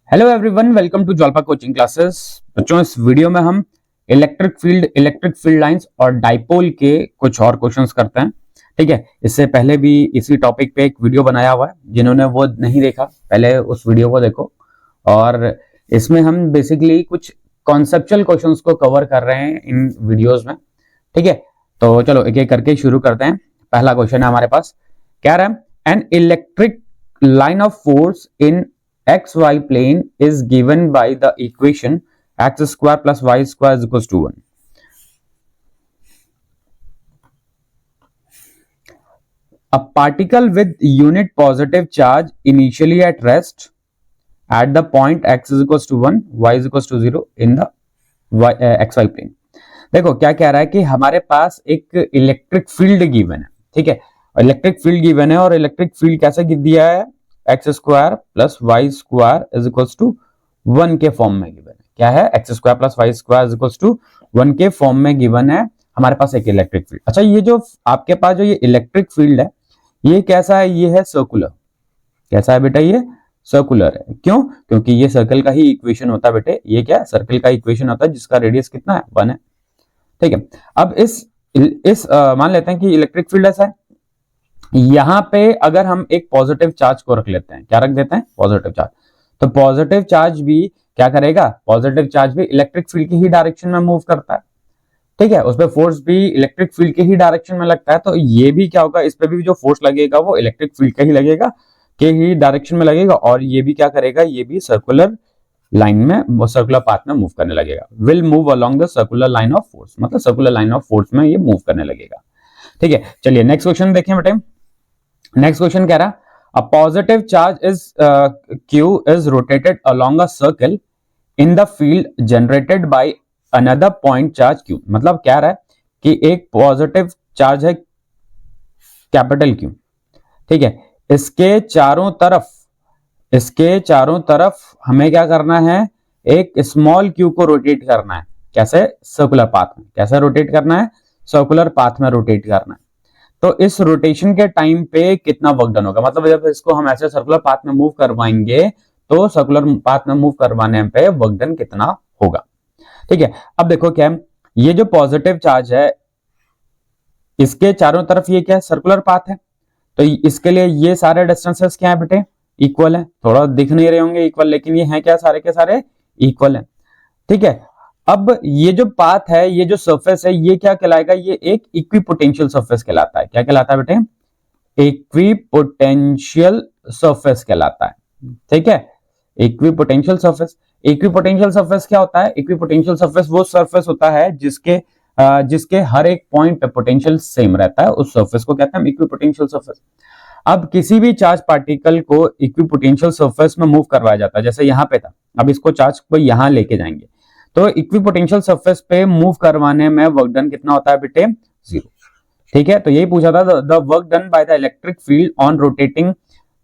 Hello everyone, welcome to Jwalapa coaching classes. बच्चों, इस video में हम इलेक्ट्रिक फील्ड लाइंस और डाइपोल के कुछ और क्वेश्चंस करते हैं। ठीक है, इससे पहले भी इसी टॉपिक पे एक वीडियो बनाया हुआ है, जिन्होंने वो नहीं देखा पहले उस वीडियो को देखो। और इसमें हम बेसिकली कुछ कॉन्सेप्चुअल क्वेश्चंस को कवर कर रहे हैं इन वीडियोज में। ठीक है, तो चलो एक एक करके शुरू करते हैं। पहला क्वेश्चन है हमारे पास, क्या रहा है, an electric line of force in xy plane is given by the equation x square plus y square is equals to 1. A particle with unit positive charge initially at rest at the point x is equals to 1, y is equals to 0 in the xy plane. देखो क्या कह रहा है कि हमारे पास एक electric field given है। ठीक है, इलेक्ट्रिक फील्ड गिवन है और इलेक्ट्रिक फील्ड कैसे दिया है, x square plus y square is equals to 1 के फॉर्म में गिवन है। क्या है, x square plus y square is equals to 1 के फॉर्म में गिवन है हमारे पास एक इलेक्ट्रिक फील्ड। अच्छा, ये जो आपके पास जो ये इलेक्ट्रिक फील्ड है, ये कैसा है, ये है सर्कुलर। कैसा है बेटा, ये सर्कुलर है। क्यों? क्योंकि ये सर्कल का ही इक्वेशन होता है बेटे। ये क्या है, सर्कल का इक्वेशन होता है जिसका रेडियस कितना है, 1 है। ठीक है, अब इस मान लेते हैं कि इलेक्ट्रिक फील्ड ऐसा है। यहां पे अगर हम एक पॉजिटिव चार्ज को रख लेते हैं, क्या रख देते हैं, पॉजिटिव चार्ज, तो पॉजिटिव चार्ज भी क्या करेगा, पॉजिटिव चार्ज भी इलेक्ट्रिक फील्ड की ही डायरेक्शन में मूव करता है। ठीक है, उस पर फोर्स भी इलेक्ट्रिक फील्ड के ही डायरेक्शन में लगता है। तो ये भी क्या होगा, इस पे भी जो फोर्स लगेगा वो इलेक्ट्रिक फील्ड का ही लगेगा, के ही डायरेक्शन में लगेगा। और ये भी क्या करेगा, ये भी सर्कुलर लाइन में, सर्कुलर पाथ में मूव करने लगेगा। Will move along the circular line of force, मतलब सर्कुलर लाइन ऑफ फोर्स में ये मूव करने लगेगा। ठीक है, चलिए नेक्स्ट क्वेश्चन देखें बेटे। नेक्स्ट क्वेश्चन कह रहा, a positive charge is Q is rotated along a circle in the field generated by another point charge Q. मतलब क्या रहा है कि एक पॉजिटिव चार्ज है कैपिटल क्यू। ठीक है, इसके चारों तरफ हमें क्या करना है, एक स्मॉल क्यू को रोटेट करना है। कैसे, सर्कुलर पाथ में। कैसे रोटेट करना है, सर्कुलर पाथ में रोटेट करना है। तो इस रोटेशन के टाइम पे कितना वर्क डन होगा, मतलब जब इसको हम ऐसे सर्कुलर पाथ में मूव करवाएंगे तो सर्कुलर पाथ में मूव करवाने पे वर्क डन कितना होगा। ठीक है, अब देखो क्या है, ये जो पॉजिटिव चार्ज है इसके चारों तरफ ये क्या है, सर्कुलर पाथ है। तो इसके लिए ये सारे डिस्टेंसेस क्या है बेटे, इक्वल है। थोड़ा दिख नहीं रहे होंगे इक्वल, लेकिन ये हैं क्या, सारे के सारे इक्वल है। ठीक है, अब ये जो पाथ है, ये जो सरफेस है, ये क्या कहलाएगा, ये एक इक्विपोटेंशियल सरफेस कहलाता है। क्या कहलाता है बेटे, इक्विपोटेंशियल सरफेस कहलाता है। ठीक है, इक्विपोटेंशियल सरफेस। इक्विपोटेंशियल सरफेस क्या होता है, इक्विपोटेंशियल सरफेस वो सरफेस होता है जिसके हर एक पॉइंट पे पोटेंशियल सेम रहता है, उस सरफेस को कहते हैं इक्विपोटेंशियल सरफेस। अब किसी भी चार्ज पार्टिकल को इक्विपोटेंशियल सरफेस में मूव करवाया जाता है, जैसे यहां पे था, अब इसको चार्ज को यहां लेके जाएंगे तो इक्विपोटेंशियल सरफेस पे मूव करवाने में वर्क डन कितना होता है बेटे, 0। ठीक है, तो यही पूछा था, the work done by the electric field on rotating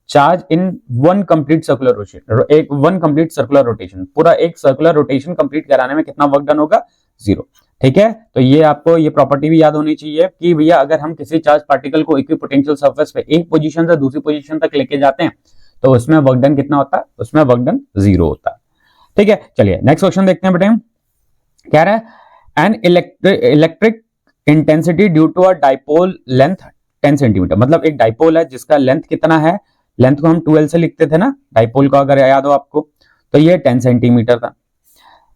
charge in one complete circular rotation, एक वन कंप्लीट सर्कुलर रोटेशन, पूरा एक सर्कुलर रोटेशन कंप्लीट कराने में कितना वर्क डन होगा, 0। ठीक है, तो ये आपको ये प्रॉपर्टी भी याद होनी चाहिए कि भैया अगर हम किसी चार्ज पार्टिकल को इक्विपोटेंशियल सरफेस पे एक पोजीशन से दूसरी पोजीशन तक लेके जाते हैं तो उसमें वर्क डन कितना होता है, उसमें वर्क डन 0 होता है। ठीक है, चलिए नेक्स्ट क्वेश्चन देखते हैं बेटे। क्या रहा है, an electric intensity due to a dipole length 10 centimetre. मतलब एक डाइपोल है जिसका लेंथ कितना है, लेंथ को हम 12 से लिखते थे ना डाइपोल को, अगर याद हो आपको, तो ये 10 सेंटीमीटर था।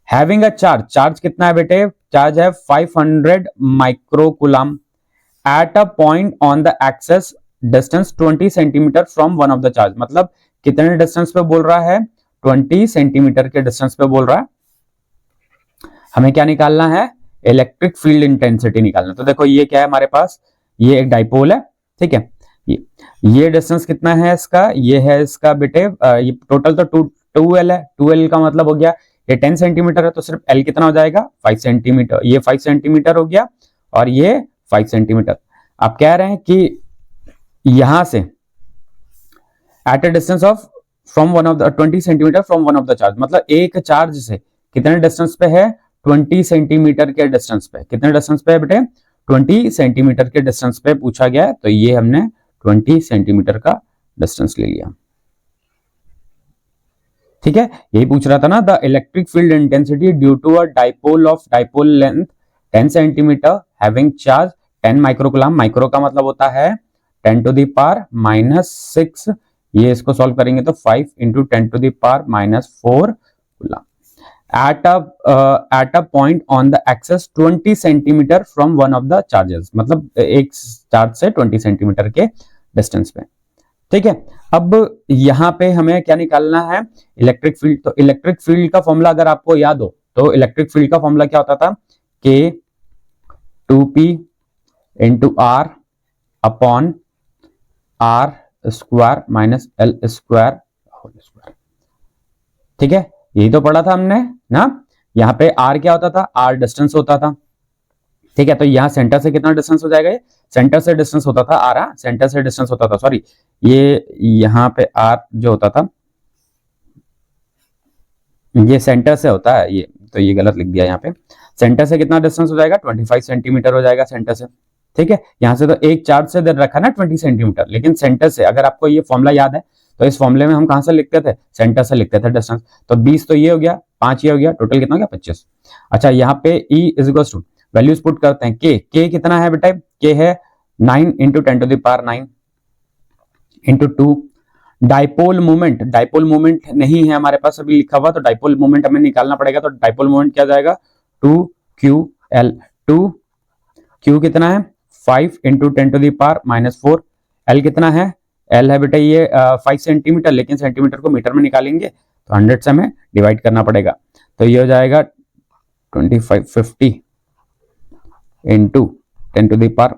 हैविंग अ चार्ज कितना है बेटे, चार्ज है 500 microcoulomb at a point on the axis distance 20 centimetre from one of the charge. मतलब कितने डिस्टेंस पे बोल रहा है, 20 सेंटीमीटर के डिस्टेंस पे बोल रहा है। हमें क्या निकालना है, इलेक्ट्रिक फील्ड इंटेंसिटी निकालना। तो देखो ये क्या है हमारे पास, ये एक डाइपोल है। ठीक है, ये डिस्टेंस कितना है इसका, ये है इसका बेटे, ये टोटल तो 2L है। 2L का मतलब हो गया, ये 10 सेंटीमीटर है तो सिर्फ L कितना हो जाएगा, 5 सेंटीमीटर। ये 5 सेंटीमीटर हो गया और ये 5 सेंटीमीटर। आप कह रहे हैं कि यहां से at a distance of from one of the 20 centimetre from one of the charge, मतलब एक चार्ज से कितने डिस्टेंस पे है, 20 सेंटीमीटर के डिस्टेंस पे। कितने डिस्टेंस पे है बेटे, 20 सेंटीमीटर के डिस्टेंस पे पूछा गया है, तो ये हमने 20 सेंटीमीटर का डिस्टेंस ले लिया। ठीक है, यही पूछ रहा था ना, the electric field intensity due to a dipole of dipole length 10 centimetre having charge 10 microcoulomb. Micro का मतलब होता है 10 टू द पावर -6, ये इसको सॉल्व करेंगे तो 5 into 10 to the power -4 coulomb at a point on the axis 20 centimetre from one of the charges, मतलब एक चार्ज से 20 सेंटीमीटर के डिस्टेंस पे। ठीक है, अब यहां पे हमें क्या निकालना है, इलेक्ट्रिक फील्ड। तो इलेक्ट्रिक फील्ड का फॉर्मूला अगर आपको याद हो तो इलेक्ट्रिक फील्ड का फॉर्मूला क्या होता था, K 2P into R upon R square minus L square whole square. ठीक है, यही तो पढ़ा था हमने ना। यहाँ पे R क्या होता था, R डिस्टेंस होता था। ठीक है, तो यहाँ सेंटर से कितना डिस्टेंस हो जाएगा, सेंटर से डिस्टेंस होता था R, सेंटर से डिस्टेंस होता था, सॉरी ये यहाँ पे R जो होता था ये सेंटर से होता है, ये तो ये गलत लिख दिया यहाँ पे। सेंटर से कितना डिस्टेंस हो जाएगा, 25 सेंटीमीटर हो जाएगा सेंटर से। ठीक है, यहाँ से तो एक चार्ज से दे रखा ना 20 सेंटीमीटर, लेकिन सेंटर से अगर आपको ये फॉर्मूला याद है तो इस फॉर्मूले में हम कहां से लिखते थे, सेंटर से लिखते थे डिस्टेंस। तो 20 तो ये हो गया, 5 ये हो गया, टोटल कितना हो गया 25। अच्छा, यहाँ पे E is equal to values put करते हैं। K कितना है बेटा, K है 9 into 10 to the power 9 into 2। Dipole moment, dipole moment नहीं है हमारे पास अभी लिखा हुआ, तो डाइपोल मोमेंट हमें निकालना पड़ेगा। तो डाइपोल मोमेंट क्या जाएगा, 2QL। 2Q कितना है 5 into 10 to the power -4। L कितना है, L है बेटा ये 5 सेंटीमीटर, लेकिन सेंटीमीटर को मीटर में निकालेंगे तो 100 से हमें डिवाइड करना पड़ेगा। तो ये हो जाएगा 50 इंटू 10 टू द पावर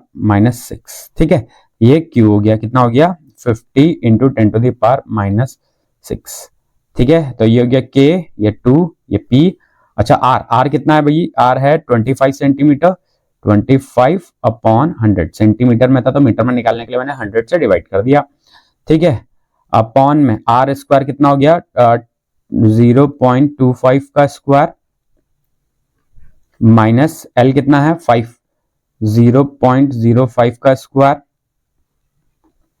-6। ठीक है, ये Q हो गया, कितना हो गया 50 इंटू 10 टू द पावर -6। ठीक है, तो ये हो गया K, ये 2, ये P। अच्छा, R कितना है भाई, R है 25 सेंटीमीटर, 25 अपॉन 100। सेंटीमीटर में था तो मीटर में निकालने के लिए मैंने 100 से डिवाइड कर दिया। ठीक है, अपॉन में R स्क्वायर कितना हो गया 0.25 का स्क्वायर माइनस L कितना है 5, 0.05 का स्क्वायर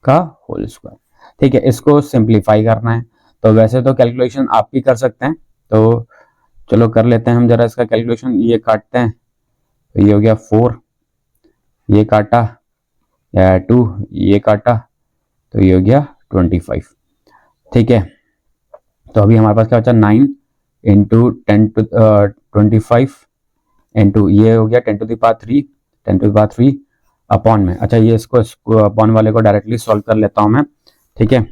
का होल स्क्वायर। ठीक है, इसको सिंप्लीफाई करना है, तो वैसे तो कैलकुलेशन आप भी कर सकते हैं, तो चलो कर लेते हैं हम जरा इसका कैलकुलेशन। ये काटते हैं तो ये हो गया 4, ये काटा 2, ये काटा तो ये हो गया 25। ठीक है, तो अभी हमारे पास क्या बचा 9 इंटू 10 टू 25 इंटू ये हो गया 10 to the power 3, 10 to the power 3 upon में। अच्छा, ये इसको अपॉन वाले को डायरेक्टली सॉल्व कर लेता हूं मैं। ठीक है,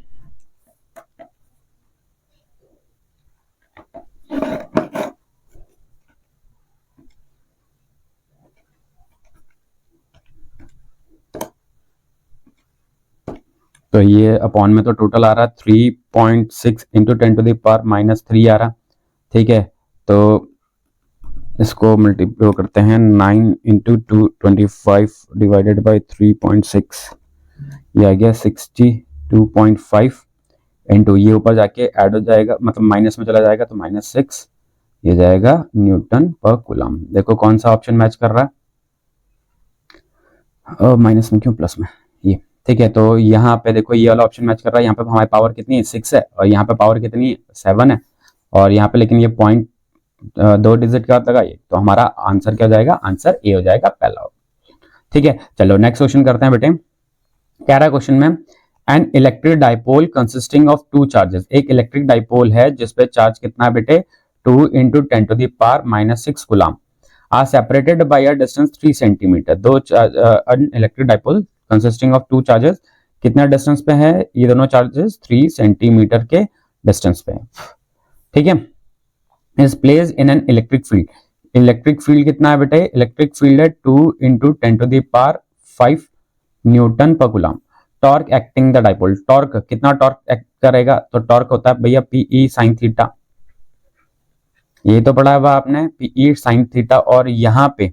तो ये अपॉन में तो टोटल आ रहा 3.6 इंटू 10 टू द पावर -3 आ रहा। ठीक है, तो इसको मल्टीप्लाई करते हैं 9 इंटू 25 डिवाइडेड बाई 3.6, ये आ गया 62.5 इंटू ये ऊपर जाके ऐड हो जाएगा, मतलब माइनस में चला जाएगा तो -6, ये जाएगा न्यूटन पर कूलम। देखो कौन सा ऑप्शन मैच कर रहा है, माइनस में क्यों प्लस में ये। ठीक है, तो यहाँ पे देखो ये वाला ऑप्शन मैच कर रहा है। यहाँ पे हमारी पावर कितनी है 6 है, और यहाँ पे पावर कितनी है 7 है, और यहाँ पे लेकिन ये पॉइंट 2 डिजिट का लगाइए, तो हमारा आंसर क्या हो जाएगा, आंसर ए हो जाएगा पहला। ठीक है, चलो नेक्स्ट क्वेश्चन करते हैं बेटे। कह रहा है क्वेश्चन में, an electric dipole consisting of 2 charges. एक इलेक्ट्रिक डाइपोल है जिसपे चार्ज कितना है बेटे 2 into 10 to the power -6 coulomb are separated by a distance 3 centimetre. दो electric dipole consisting of 2 charges कितना डिस्टेंस पे है, ये दोनों चार्जेस 3 सेंटीमीटर के डिस्टेंस पे है। ठीक है, is place in an electric field. Electric field कितना है बेटे, इलेक्ट्रिक फील्ड है 2 into 10 to the power 5 newton पर coulomb. Torque acting the dipole, torque कितना टॉर्क एक्ट करेगा, तो टॉर्क होता है भैया पीई साइन थीटा, ये तो पढ़ा हुआ आपने पीई साइन थीटा। और यहाँ पे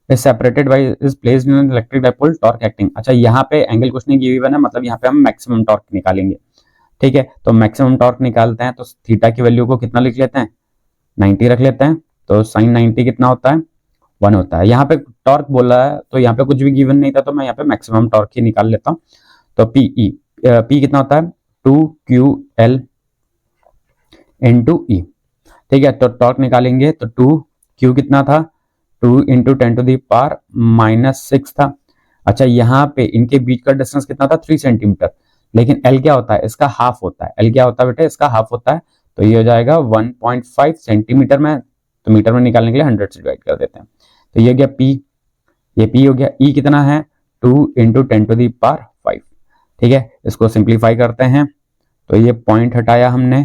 is separated by is placed in an electric dipole torque acting। अच्छा, यहाँ पे एंगल कुछ नहीं गिवन है, मतलब यहाँ पे हम मैक्सिमम टॉर्क निकालेंगे। ठीक है, तो मैक्सिमम टॉर्क निकालते हैं तो थीटा की वैल्यू को कितना लिख लेते हैं 90 रख लेते हैं, तो साइन 90 कितना होता है 1 होता है। यहाँ पे टॉर्क बोला है तो यहाँ पे कुछ भी गिवन नहीं था, तो मैं यहाँ पे मैक्सिमम टॉर्क ही निकाल लेता हूँ। तो पी कितना होता है 2QL इंटू ई। ठीक है, तो टॉर्क निकालेंगे तो 2Q कितना था, 2 इंटू 10⁻⁻6 था। अच्छा, यहाँ पे इनके बीच का डिस्टेंस कितना था, 3 सेंटीमीटर, लेकिन L क्या होता है, इसका हाफ होता है। L क्या होता है बेटा, इसका हाफ होता है, तो ये हो जाएगा 1.5 सेंटीमीटर में, तो मीटर में निकालने के लिए 100 से डिवाइड कर देते हैं। तो ये हो गया P, ये P हो गया। E कितना है, 2 इंटू 10⁵। ठीक है, इसको सिंप्लीफाई करते हैं, तो ये पॉइंट हटाया हमने,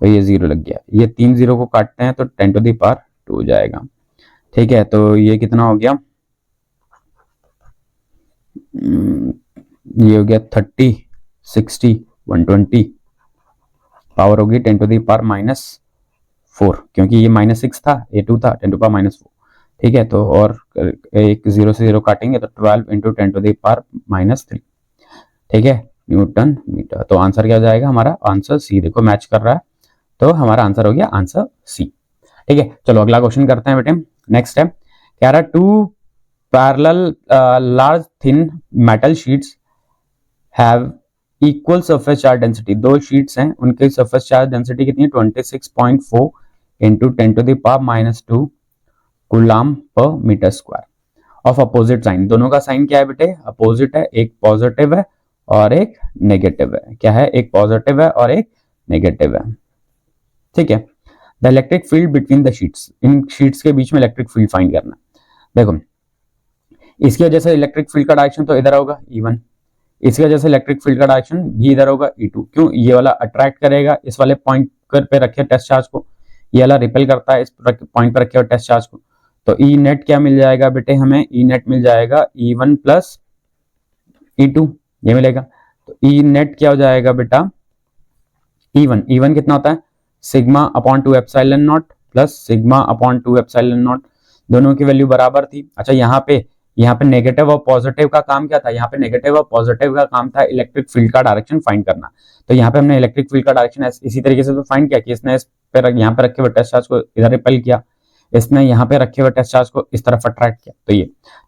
तो ये 0 लग गया। ये 3 0 को काटते हैं तो 10⁻² हो जाएगा। ठीक है, तो ये कितना हो गया, ये हो गया 30, 60, 120, पावर होगी 10⁻⁻4, क्योंकि ये -6 था, ये 2 था, 10⁻⁻4। ठीक है, तो और एक 0 से 0 काटेंगे तो 12 इंटू 10⁻⁻3। ठीक है, न्यूटन मीटर। तो आंसर क्या हो जाएगा हमारा, आंसर सी। देखो मैच कर रहा है, तो हमारा आंसर हो गया आंसर सी। ठीक है, चलो अगला क्वेश्चन करते हैं बेटे। नेक्स्ट है, कह रहा 2 parallel large thin metal sheets have equal surface charge density. दो शीट्स हैं, उनकी सरफेस चार्ज डेंसिटी कितनी है, 26.4 into 10⁻⁻2 coulomb per metre square of opposite sign. दोनों का साइन क्या है बेटे, अपोजिट है, एक पॉजिटिव है और एक नेगेटिव है। क्या है, एक पॉजिटिव है और एक नेगेटिव है। ठीक है, the electric field between the sheets, in sheets के बीच में इलेक्ट्रिक फील्ड फाइंड करना। देखो, इसकी वजह से इलेक्ट्रिक फील्ड का डायरेक्शन तो इधर होगा E1, इसकी वजह से इलेक्ट्रिक फील्ड का डायरेक्शन भी इधर होगा E2। क्यों, ये वाला अट्रैक्ट करेगा इस वाले पॉइंट पे रखे टेस्ट चार्ज को, ये वाला रिपेल करता है इस पॉइंट पे रखे हुए टेस्ट चार्ज को। तो ई नेट क्या मिल जाएगा बेटे हमें, ई नेट मिल जाएगा E1 प्लस E2, ये मिलेगा। तो ई नेट क्या हो जाएगा बेटा, E1 कितना होता है, sigma upon 2 epsilon not plus sigma upon 2 epsilon not, दोनों की वैल्यू बराबर थी। अच्छा, यहाँ पे नेगेटिव और पॉजिटिव का काम क्या था, यहाँ पे नेगेटिव और पॉजिटिव का काम था इलेक्ट्रिक फील्ड का डायरेक्शन फाइंड करना। तो यहाँ पे हमने इलेक्ट्रिक फील्ड का डायरेक्शन इसी तरीके से तो फाइंड किया कि इसने इस पे यहाँ पे रखे हुए टेस्ट चार्ज को इधर रिपेल किया, इसने यहाँ पे रखे हुए टेस्ट चार्ज को इस तरफ अट्रैक्ट किया।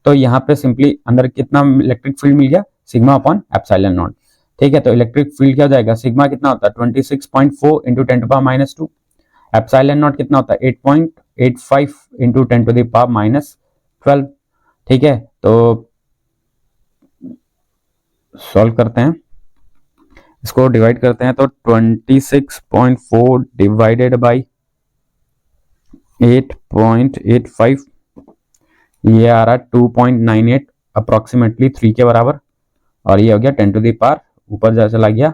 तो यहाँ पे सिंपली अंदर कितना इलेक्ट्रिक फील्ड मिल गया, सिग्मा अपॉन एप्सिलॉन नॉट। ठीक है, तो इलेक्ट्रिक फील्ड क्या हो जाएगा, सिग्मा कितना होता है 26.4 इंटू 10⁻⁻2, एप्सिलॉन नॉट कितना होता है 8.85 इंटू 10⁻⁻12। ठीक है, तो सॉल्व करते हैं, इसको डिवाइड करते हैं, तो 26.4 डिवाइडेड बाई 8.85, ये आ रहा है 2.98, अप्रोक्सीमेटली 3 के बराबर, और ये हो गया 10⁻, ऊपर जा चला गया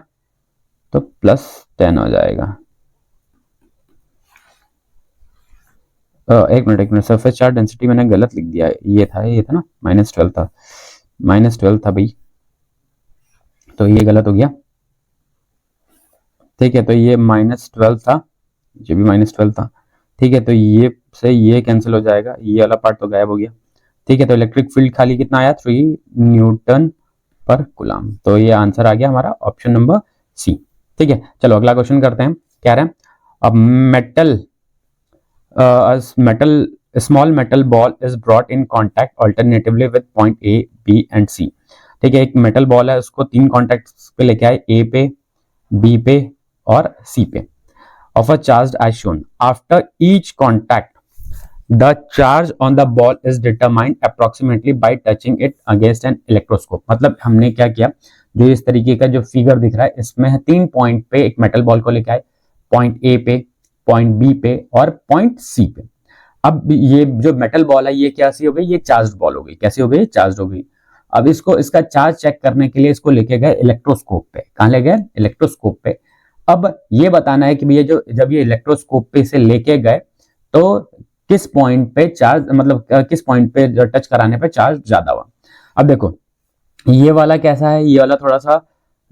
तो +10 हो जाएगा। एक मिनट, सरफेस चार्ज डेंसिटी मैंने गलत लिख दिया है, ये था ना -12 था, -12 था भाई, तो ये गलत हो गया। ठीक है, तो ये -12 था, ये भी -12 था। ठीक है, तो ये से ये कैंसिल हो जाएगा, ये वाला पार्ट तो गायब हो गया। ठीक है, तो इलेक्ट्रिक फील्ड खाली कितना आया, 3 न्यूटन पर कूलम। तो ये आंसर आ गया हमारा ऑप्शन नंबर सी। ठीक है, चलो अगला क्वेश्चन करते हैं। क्या रहा है, अब small metal ball is brought in contact alternatively with point A, B and C। ठीक है, एक मेटल बॉल है, उसको 3 कॉन्टैक्ट्स पे लेके आए, A पे, B पे और C पे, of a charge as shown. After each contact the charge on the ball is determined approximately by touching it against an electroscope. मतलब हमने क्या किया, जो इस तरीके का जो फिगर दिख रहा है, इसमें 3 पॉइंट पे एक मेटल बॉल को लेके आए, पॉइंट A पे, पॉइंट B पे और पॉइंट C पे। अब ये जो मेटल बॉल है, ये कैसी हो गई, ये चार्ज बॉल हो गई। कैसी हो गई, चार्ज हो गई। अब इसका चार्ज चेक करने के लिए इसको लेके गए इलेक्ट्रोस्कोप पे। कहां ले गए, इलेक्ट्रोस्कोप पे। अब ये बताना है कि भैया जब ये इलेक्ट्रोस्कोप पे इसे लेके गए तो किस पॉइंट पे चार्ज, मतलब किस पॉइंट पे टच कराने पे चार्ज ज्यादा हुआ। अब देखो, ये वाला कैसा है, ये वाला थोड़ा सा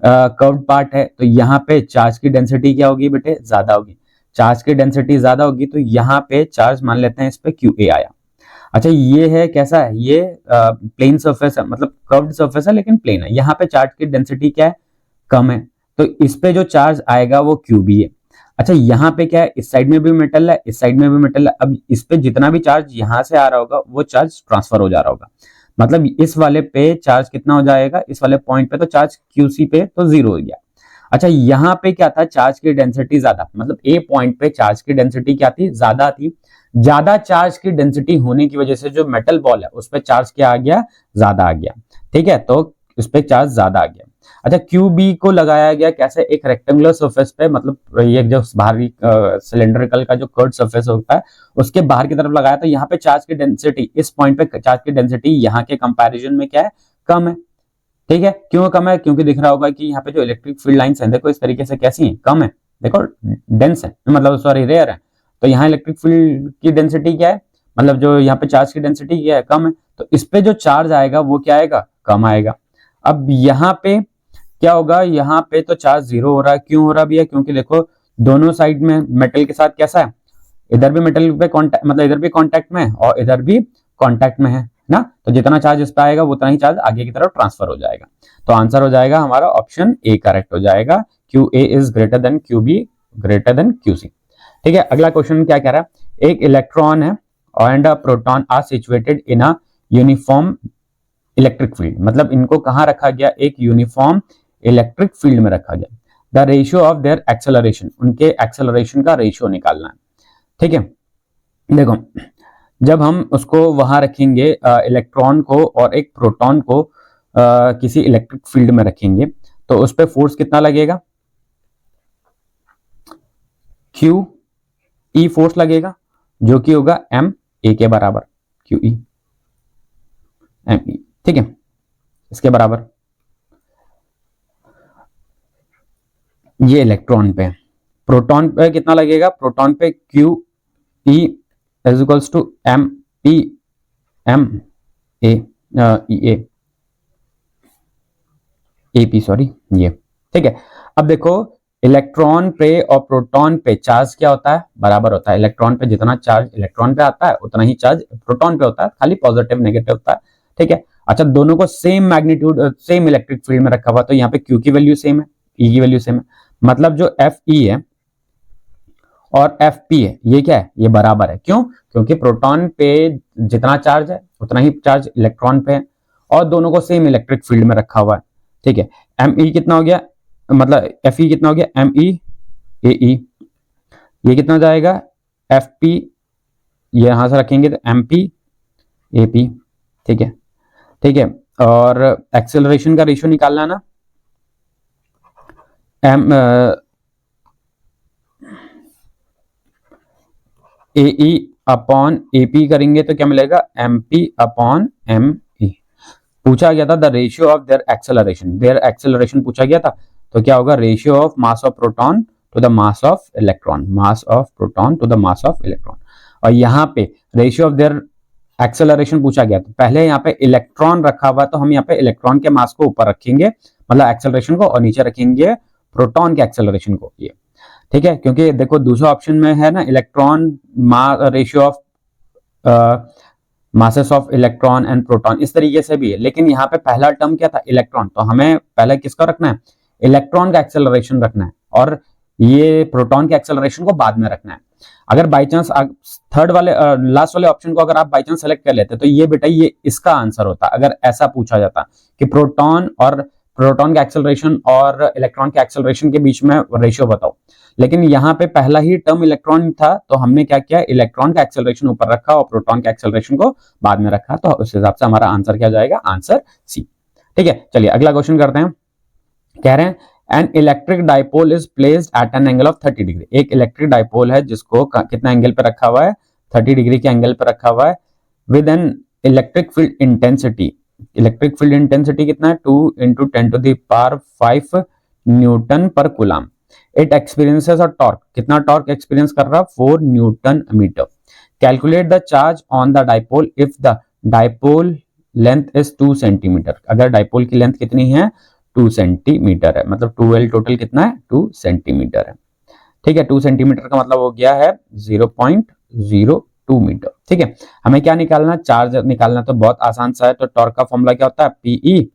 कर्व्ड पार्ट है, तो यहाँ पे चार्ज की डेंसिटी क्या होगी बेटे, ज्यादा होगी। चार्ज की डेंसिटी ज्यादा होगी तो यहाँ पे चार्ज मान लेते हैं इस पे QA आया। अच्छा, ये है कैसा है, ये प्लेन सरफेस है, मतलब कर्व्ड सरफेस है लेकिन प्लेन है। यहाँ पे चार्ज की डेंसिटी क्या है, कम है, तो इस पे जो चार्ज आएगा वो QB है। अच्छा, यहाँ पे क्या है, इस साइड में भी मेटल है, इस साइड में भी मेटल है। अब इस पे जितना भी चार्ज यहाँ से आ रहा होगा वो चार्ज ट्रांसफर हो जा रहा होगा। मतलब इस वाले पे चार्ज कितना हो जाएगा, इस वाले पॉइंट पे तो चार्ज QC पे तो 0 हो गया। अच्छा यहाँ पे क्या था, चार्ज की डेंसिटी ज्यादा, मतलब ए पॉइंट पे चार्ज की डेंसिटी क्या थी, ज्यादा थी। ज्यादा चार्ज की डेंसिटी होने की वजह से जो मेटल बॉल है उस पर चार्ज क्या आ गया, ज्यादा आ गया। ठीक है, तो उस पर चार्ज ज्यादा आ गया। अच्छा क्यू बी को लगाया गया कैसे, एक रेक्टेंगुलर सरफेस पे, मतलब ये जो बाहरी सिलेंड्रिकल का जो कर्व सरफेस होता है उसके बाहर की तरफ लगाया, तो यहाँ पे चार्ज की डेंसिटी, इस पॉइंट पे चार्ज की डेंसिटी यहाँ के कंपैरिजन में क्या है, कम है। ठीक है, क्यों कम है, क्योंकि दिख रहा होगा कि यहाँ पे जो इलेक्ट्रिक फील्ड लाइंस हैं देखो इस तरीके से कैसी हैं, कम है। देखो डेंस है, मतलब सॉरी रेयर है। तो यहाँ इलेक्ट्रिक फील्ड की डेंसिटी क्या है, मतलब जो यहाँ पे चार्ज की डेंसिटी क्या है, कम है। तो इस पे जो चार्ज आएगा वो क्या आएगा, कम आएगा। अब यहाँ पे क्या होगा, यहाँ पे तो चार्ज जीरो हो रहा है, क्यों हो रहा भी है, क्योंकि देखो दोनों साइड में मेटल के साथ कैसा है, इधर भी मेटल पे कांटेक्ट, मतलब इधर भी कांटेक्ट में है और इधर भी कांटेक्ट में है ना। तो जितना चार्ज इस पे आएगा उतना ही चार्ज आगे की तरफ ट्रांसफर हो जाएगा। तो आंसर हो जाएगा हमारा ऑप्शन ए करेक्ट हो जाएगा, Q A is greater than Q B greater than Q C. ठीक है, अगला क्वेश्चन क्या कह रहा है, एक इलेक्ट्रॉन है and a proton are situated in a uniform electric field, मतलब इनको कहां रखा गया, एक यूनिफॉर्म इलेक्ट्रिक फील्ड में रखा गया। The ratio of their acceleration, उनके एक्सेलरेशन का रेशियो निकालना है। ठीक है, देखो जब हम उसको वहां रखेंगे इलेक्ट्रॉन को और एक प्रोटॉन को किसी इलेक्ट्रिक फील्ड में रखेंगे तो उस पर फोर्स कितना लगेगा, क्यू ई फोर्स लगेगा, जो कि होगा एम ए के बराबर, क्यू ई एम ई। ठीक है, इसके बराबर ये इलेक्ट्रॉन पे, प्रोटॉन पे कितना लगेगा, प्रोटॉन पे Q E is equals to M P M A A P sorry ये। ठीक है, अब देखो इलेक्ट्रॉन पे और प्रोटॉन पे चार्ज क्या होता है, बराबर होता है। इलेक्ट्रॉन पे जितना चार्ज इलेक्ट्रॉन पे आता है उतना ही चार्ज प्रोटॉन पे होता है, खाली पॉजिटिव नेगेटिव होता है। ठीक है, अच्छा दोनों को same magnitude same electric field में रखा हुआ, तो यहाँ पे क्यू की वैल्यू सेम है, ई की वैल्यू सेम है, मतलब जो एफ ई है और एफ पी है ये क्या है, ये बराबर है। क्यों, क्योंकि प्रोटॉन पे जितना चार्ज है उतना ही चार्ज इलेक्ट्रॉन पे है और दोनों को सेम इलेक्ट्रिक फील्ड में रखा हुआ है। ठीक है, एम ई कितना हो गया, मतलब एफ ई कितना हो गया, एम ई ए ई, ये कितना हो जाएगा एफ पी, ये यहां से रखेंगे तो एम पी ए पी। ठीक है, ठीक है, और एक्सेलरेशन का रेशियो निकालना है ना, M A E upon A P करेंगे तो क्या मिलेगा, M P upon M E. पूछा गया था the ratio of their acceleration पूछा गया था, तो क्या होगा, ratio of mass of proton to the mass of electron, mass of proton to the mass of electron. और यहाँ पे रेशियो ऑफ देयर एक्सेलरेशन पूछा गया, तो पहले यहाँ पे इलेक्ट्रॉन रखा हुआ तो हम यहाँ पे इलेक्ट्रॉन के मास को ऊपर रखेंगे, मतलब एक्सेलरेशन को, और नीचे रखेंगे प्रोटॉन के एक्सेलरेशन को, ये। ठीक है, क्योंकि देखो दूसरा ऑप्शन में है ना electron ratio of masses of electron and proton, इस तरीके से भी है, लेकिन यहाँ पे पहला टर्म क्या था, इलेक्ट्रॉन, तो हमें पहले किसका रखना है, इलेक्ट्रॉन का एक्सेलरेशन रखना है और ये प्रोटॉन के एक्सेलरेशन को बाद में रखना है। अगर बाई चांस थर्ड वाले लास्ट वाले ऑप्शन को अगर आप बाई चांस सेलेक्ट कर लेते तो ये बेटा ये इसका आंसर होता, अगर ऐसा पूछा जाता कि प्रोटॉन का एक्सेलरेशन और इलेक्ट्रॉन के एक्सेलरेशन के बीच में रेशियो बताओ, लेकिन यहाँ पे पहला ही टर्म इलेक्ट्रॉन था तो हमने क्या किया, इलेक्ट्रॉन का एक्सेलरेशन ऊपर रखा और प्रोटॉन का एक्सेलरेशन को बाद में रखा, तो उस हिसाब से हमारा आंसर क्या जाएगा, आंसर सी। ठीक है, चलिए अगला क्वेश्चन करते हैं। कह रहे हैं N electric dipole is placed at an angle of 30 degree, एक इलेक्ट्रिक डाइपोल है जिसको कितना एंगल पे रखा हुआ है, 30 डिग्री के एंगल पे रखा हुआ है, with an electric field intensity, electric field intensity कितना है, 2 × 10⁵ न्यूटन पर coulomb. It experiences a torque, कितना टॉर्क एक्सपीरियंस कर रहा है, 4 newton metre. Calculate the charge on the dipole if the dipole length is 2 centimetre, अगर डाइपोल की length कितनी है, 2 सेंटीमीटर है, मतलब 2L टोटल कितना है, 2 सेंटीमीटर है। ठीक है, 2 सेंटीमीटर का मतलब हो गया है 0.02 मीटर। ठीक है, हमें क्या निकालना, चार्ज निकालना, तो बहुत आसान सा है, तो टॉर्क का फॉर्मूला क्या होता है, पीई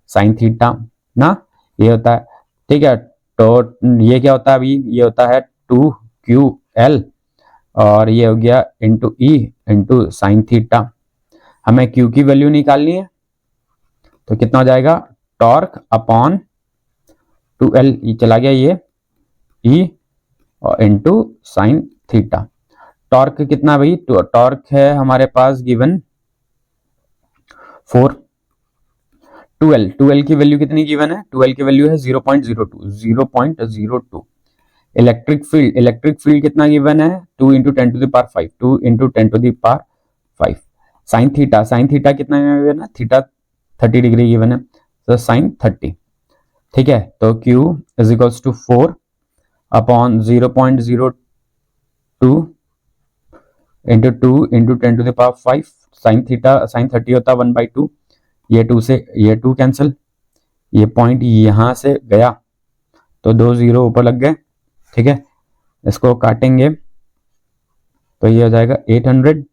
साइन थीटा ना, ये होता है। ठीक है, तो ये क्या होता है, अभी ये होता है 2QL और ये हो गया into E into sine theta. हमें Q की वैल्यू निकालनी है, तो कितना हो जाएगा, टॉर्क अपॉन 2L ये चला गया, ये E और इंटू साइन थीटा। टॉर्क कितना भाई, टॉर्क है हमारे पास गिवन 4। 2L की वैल्यू कितनी गिवन है, 2L की वैल्यू है 0.02। इलेक्ट्रिक फील्ड कितना गिवन है, 2 into 10 to the power 5, 2 into 10 to the power 5। Sine theta कितना गिवन है, थीटा 30 डिग्री गिवन है, तो साइन 30। ठीक है, तो Q is equals to 4 upon 0.02 into 2 into 10 to the power 5। Sine 30 होता है 1/2, ये 2 से ये 2 कैंसिल, ये पॉइंट यहां से गया तो 2 0 ऊपर लग गए। ठीक है, इसको काटेंगे तो ये हो जाएगा 800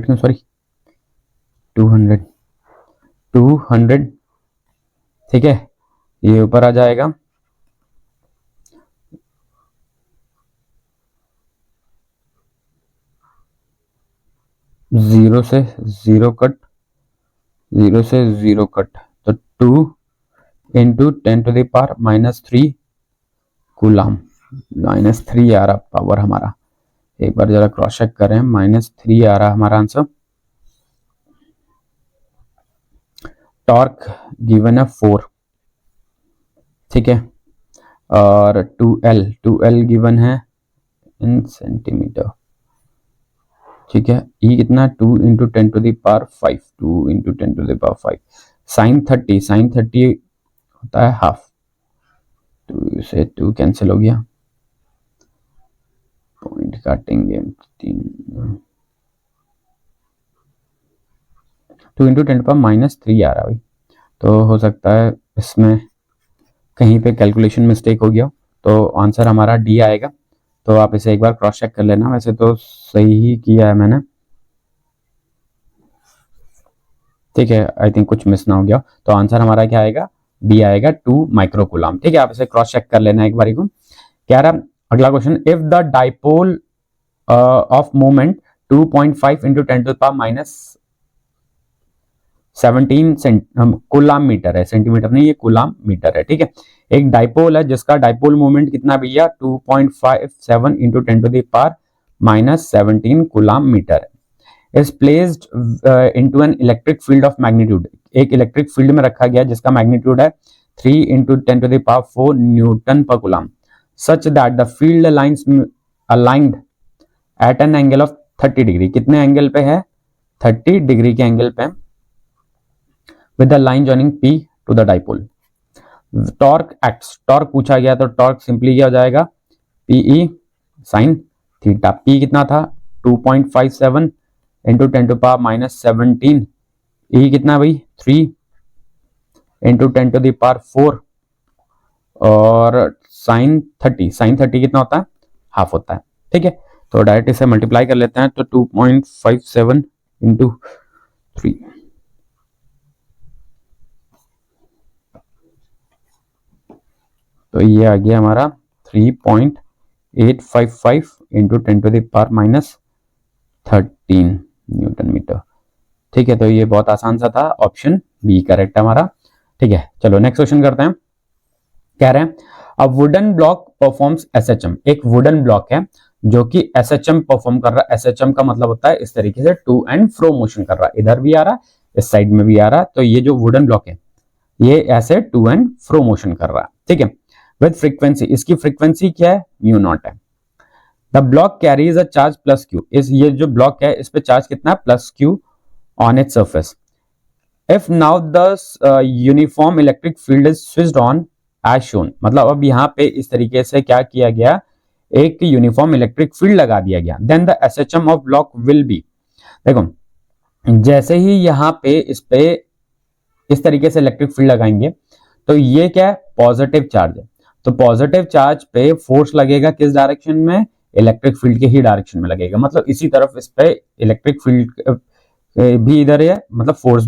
क्यों, सॉरी 200। ठीक है, ये ऊपर आ जाएगा 0 से 0 कट, 0 से 0 कट, तो 2 into 10 to the power -3 coulomb. -3 आ रहा पावर हमारा, एक बार जरा क्रॉस चेक करें, -3 आ रहा हमारा आंसर। टॉर्क गिवन है 4। ठीक है, और 2L गिवन है इन सेंटीमीटर। ठीक है, E कितना, 2 into 10 to the power 5, 2 into 10 to the power 5। Sine 30 होता है हाफ, 2 से 2 कैंसिल हो गया, पॉइंट काटेंगे 3, 2 इंटू 10 पर -3 आ रहा भाई, तो हो सकता है इसमें कहीं पे कैलकुलेशन मिस्टेक हो गया, तो आंसर हमारा डी आएगा। तो आप इसे एक बार क्रॉस चेक कर लेना, वैसे तो सही ही किया है मैंने। ठीक है, आई थिंक कुछ मिस ना हो गया, तो आंसर हमारा क्या आएगा, डी आएगा, 2 माइक्रोकूलम। ठीक है, आप इसे क्रॉस चेक कर लेना एक बारी को। कह रहा अगला question, if the dipole of moment 2.5 into 10 to the power -17 coulomb metre है, सेंटीमीटर नहीं, ये कूलम मीटर है। ठीक है, एक डाइपोल है जिसका डाइपोल मोमेंट कितना भैया 2.57 into 10 to the power -17 coulomb metre है, is placed into an electric field of magnitude. एक इलेक्ट्रिक फील्ड में रखा गया जिसका मैग्नीट्यूड है 3 into 10 to the power 4 newton पर coulomb, such that the field lines aligned at an angle of 30 degree. कितने angle पे है, 30 डिग्री के एंगल पे, with the line joining P to the dipole. Torque x, torque पूछा गया तो torque simply क्या हो जाएगा, PE साइन थीटा। P कितना था 2.57 इंटू 10 टू पावर -17, E कितना भाई 3 इंटू 10 टू द पावर 4, और साइन 30 कितना होता है, हाफ होता है। ठीक है, तो डायरेक्ट इसे मल्टीप्लाई कर लेते हैं, तो 2.57 इंटू 3, तो ये आ गया हमारा 3.855 into 10 to the power -13 newton metre. ठीक है, तो ये बहुत आसान सा था, ऑप्शन बी करेक्ट हमारा। ठीक है, चलो नेक्स्ट क्वेश्चन करते हैं। कह रहे हैं a wooden block performs SHM। एक वुडन ब्लॉक है जो कि SHM परफॉर्म कर रहा है। SHM का मतलब होता है इस तरीके से टू एंड फ्रो मोशन कर रहा है, इधर भी आ रहा है, इस साइड में भी आ रहा है। तो ये जो वुडन ब्लॉक है ये ऐसे टू एंड फ्रो मोशन कर रहा है। ठीक है, विद फ्रीक्वेंसी, इसकी फ्रीक्वेंसी क्या है, μ0 है। The block carries a charge plus Q। ये जो ब्लॉक है इस पे चार्ज कितना है, +Q on its surface. If now the uniform electric field is switched on as shown. मतलब अब यहाँ पे इस तरीके से क्या किया गया, एक यूनिफॉर्म इलेक्ट्रिक फील्ड लगा दिया गया, then the SHM of block will be. देखो जैसे ही यहाँ पे इस तरीके से इलेक्ट्रिक फील्ड लगाएंगे तो ये क्या है, पॉजिटिव चार्ज है। तो पॉजिटिव चार्ज पे फोर्स लगेगा किस डायरेक्शन में, इलेक्ट्रिक फील्ड के ही डायरेक्शन में लगेगा। मतलब इसी तरफ इस पे इलेक्ट्रिक फील्ड भी इधर है, मतलब फोर्स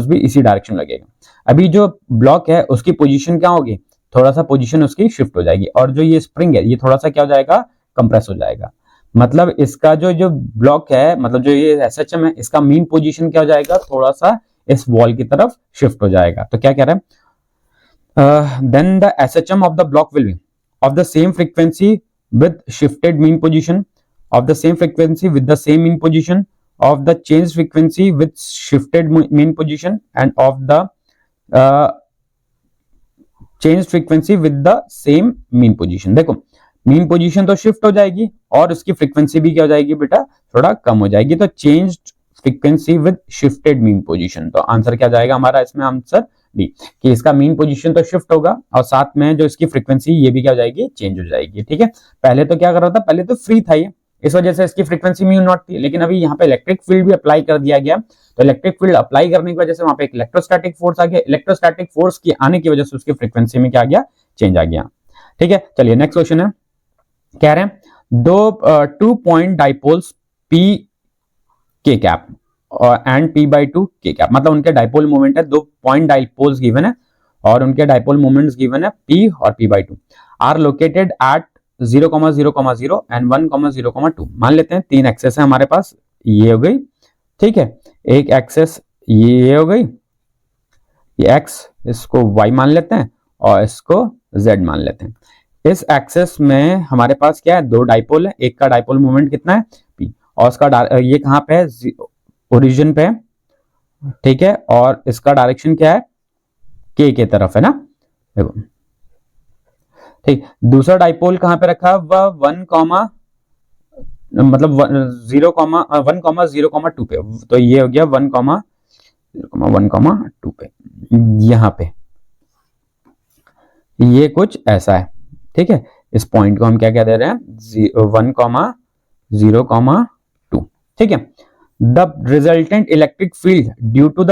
भी इसी डायरेक्शन लगेगा। अभी जो ब्लॉक है उसकी पोजीशन क्या होगी, थोड़ा सा पोजीशन उसकी शिफ्ट हो जाएगी, और जो ये स्प्रिंग है ये थोड़ा सा क्या हो जाएगा, कंप्रेस हो जाएगा। मतलब इसका जो ब्लॉक है, मतलब जो ये SHM है, इसका मीन पोजीशन क्या हो जाएगा, थोड़ा सा इस वॉल की तरफ शिफ्ट हो जाएगा। तो क्या कह रहा है, then the SHM of the block will be of the same frequency with shifted mean position, of the same frequency with the same mean position, of the change frequency with shifted mean position and of the change frequency with the same mean position। देखो mean position तो shift हो जाएगी और उसकी frequency भी क्या हो जाएगी बेटा, थोड़ा कम हो जाएगी। तो change frequency with shifted mean position, तो आंसर क्या जाएगा हमारा इसमें, आंसर डी, कि इसका मीन पोजीशन तो शिफ्ट होगा और साथ में जो इसकी फ्रीक्वेंसी ये भी क्या हो जाएगी, चेंज हो जाएगी। ठीक है, पहले तो क्या कर रहा था, पहले तो फ्री था ये, इस वजह से इसकी फ्रीक्वेंसी म्यू नॉट थी, लेकिन अभी यहाँ पे इलेक्ट्रिक फील्ड भी अप्लाई कर दिया गया। तो इलेक्ट्रिक फील्ड अप्लाई करने की वजह से वहां पे एक इलेक्ट्रोस्टैटिक फोर्स आ गया, इलेक्ट्रोस्टैटिक फोर्स की आने की वजह से उसकी फ्रीक्वेंसी में क्या आ गया, चेंज आ गया। ठीक है, चलिए नेक्स्ट क्वेश्चन है, कह रहे हैं दो 2 पॉइंट डाइपोल्स P के कैप एंड P/2 के कैप, मतलब उनके डाइपोल मोमेंट है, 2 पॉइंट डाइपोल्स गिवन है और उनके डाइपोल मोमेंट्स गिवन है P और P/2, are located at 0,0,0 and 1,0,2। मान लेते हैं 3 एक्सेस है हमारे पास, ये हो गई। ठीक है, एक एक्सेस ये हो गई, ये x, इसको y मान लेते हैं और इसको z मान लेते हैं। इस एक्सेस में हमारे पास क्या है, 2 डाइपोल है, एक का डाइपोल मोमेंट कितना है p, और उसका ये कहां पे है, ओरिजिन पे है। ठीक है, और इसका डायरेक्शन क्या है, k के तरफ है ना, देखो। ठीक, दूसरा डाइपोल कहां पे रखा है, वह 1,0,2 पे, तो ये हो गया 1,0,1,2 पे, यहां पे ये कुछ ऐसा है। ठीक है, इस पॉइंट को हम क्या कह दे रहे हैं, 1,0,2। ठीक है, the resultant electric field due to the